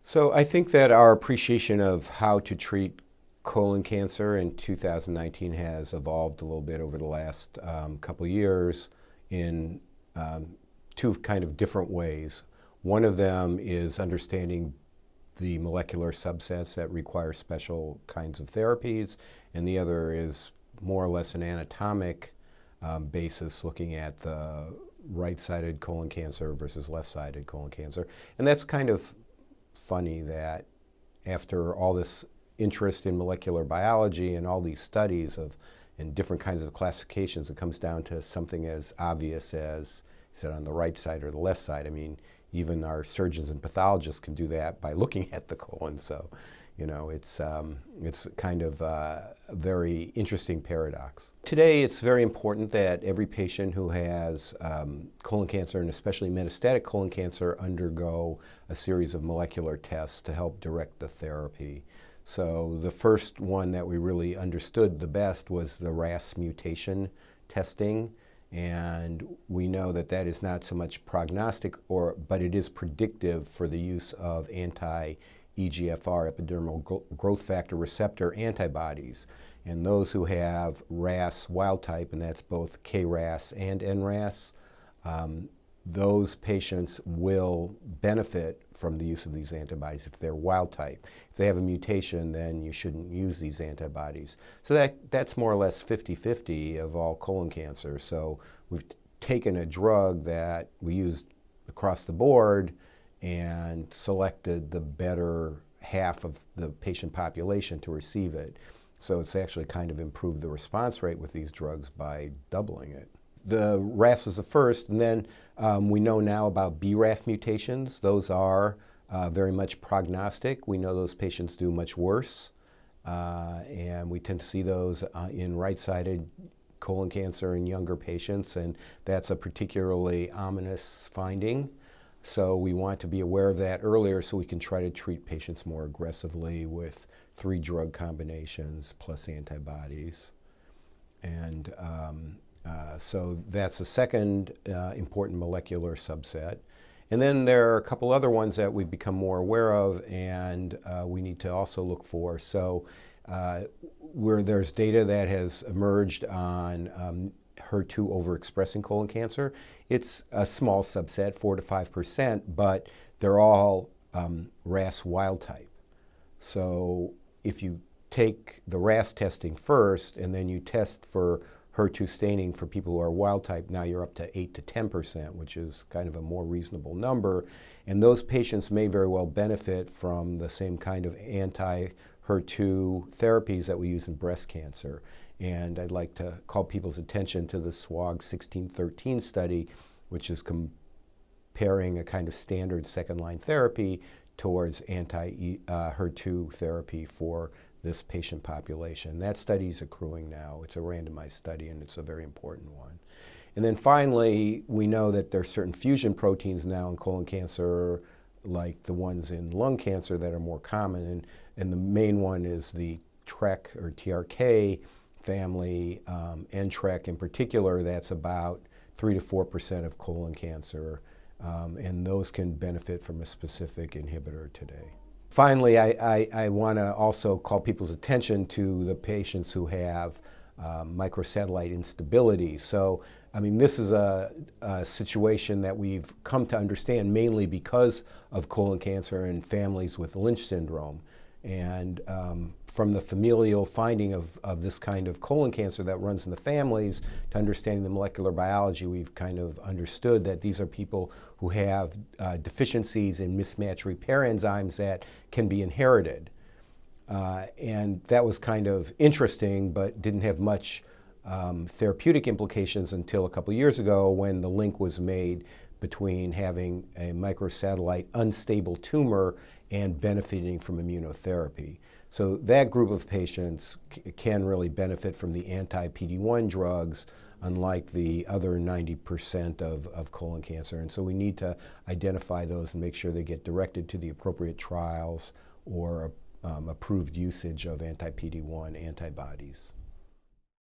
So I think that our appreciation of how to treat colon cancer in 2019 has evolved a little bit over the last couple years in two kind of different ways. One of them is understanding the molecular subsets that require special kinds of therapies, and the other is more or less an anatomic basis, looking at the right-sided colon cancer versus left-sided colon cancer. And that's kind of funny that after all this interest in molecular biology and all these studies of and different kinds of classifications, it comes down to something as obvious as, is it on the right side or the left side? I mean, even our surgeons and pathologists can do that by looking at the colon. So, you know, it's kind of a very interesting paradox. Today, it's very important that every patient who has colon cancer, and especially metastatic colon cancer, undergo a series of molecular tests to help direct the therapy. So the first one that we really understood the best was the Wrasse mutation testing. And we know that that is not so much prognostic, but it is predictive for the use of anti-EGFR, epidermal growth factor receptor antibodies. And those who have RAS wild type, and that's both KRAS and NRAS, those patients will benefit from the use of these antibodies if they're wild type. If they have a mutation, then you shouldn't use these antibodies. So that's more or less 50-50 of all colon cancer. So we've taken a drug that we used across the board and selected the better half of the patient population to receive it. So it's actually kind of improved the response rate with these drugs by doubling it. The Wrasse was the first, and then we know now about BRAF mutations. Those are very much prognostic. We know those patients do much worse, and we tend to see those in right-sided colon cancer in younger patients, and that's a particularly ominous finding. So we want to be aware of that earlier so we can try to treat patients more aggressively with 3 drug combinations plus antibodies. And so that's the second important molecular subset. And then there are a couple other ones that we've become more aware of and we need to also look for. So where there's data that has emerged on HER2 overexpressing colon cancer, it's a small subset, 4 to 5%, but they're all RAS wild type. So if you take the RAS testing first and then you test for HER2 staining for people who are wild type, now you're up to 8 to 10%, which is kind of a more reasonable number. And those patients may very well benefit from the same kind of anti-HER2 therapies that we use in breast cancer. And I'd like to call people's attention to the SWOG 1613 study, which is comparing a kind of standard second-line therapy towards anti-HER2 therapy for this patient population. That study is accruing now. It's a randomized study and it's a very important one. And then finally, we know that there are certain fusion proteins now in colon cancer, like the ones in lung cancer, that are more common. And the main one is the TRK or TRK family, NTRK in particular. That's about 3 to 4% of colon cancer. And those can benefit from a specific inhibitor today. Finally, I want to also call people's attention to the patients who have microsatellite instability. So, I mean, this is a situation that we've come to understand mainly because of colon cancer in families with Lynch syndrome. And from the familial finding of this kind of colon cancer that runs in the families to understanding the molecular biology, we've kind of understood that these are people who have deficiencies in mismatch repair enzymes that can be inherited. And that was kind of interesting, but didn't have much therapeutic implications until a couple years ago when the link was made between having a microsatellite unstable tumor and benefiting from immunotherapy. So that group of patients can really benefit from the anti-PD-1 drugs, unlike the other 90% of colon cancer. And so we need to identify those and make sure they get directed to the appropriate trials or approved usage of anti-PD-1 antibodies.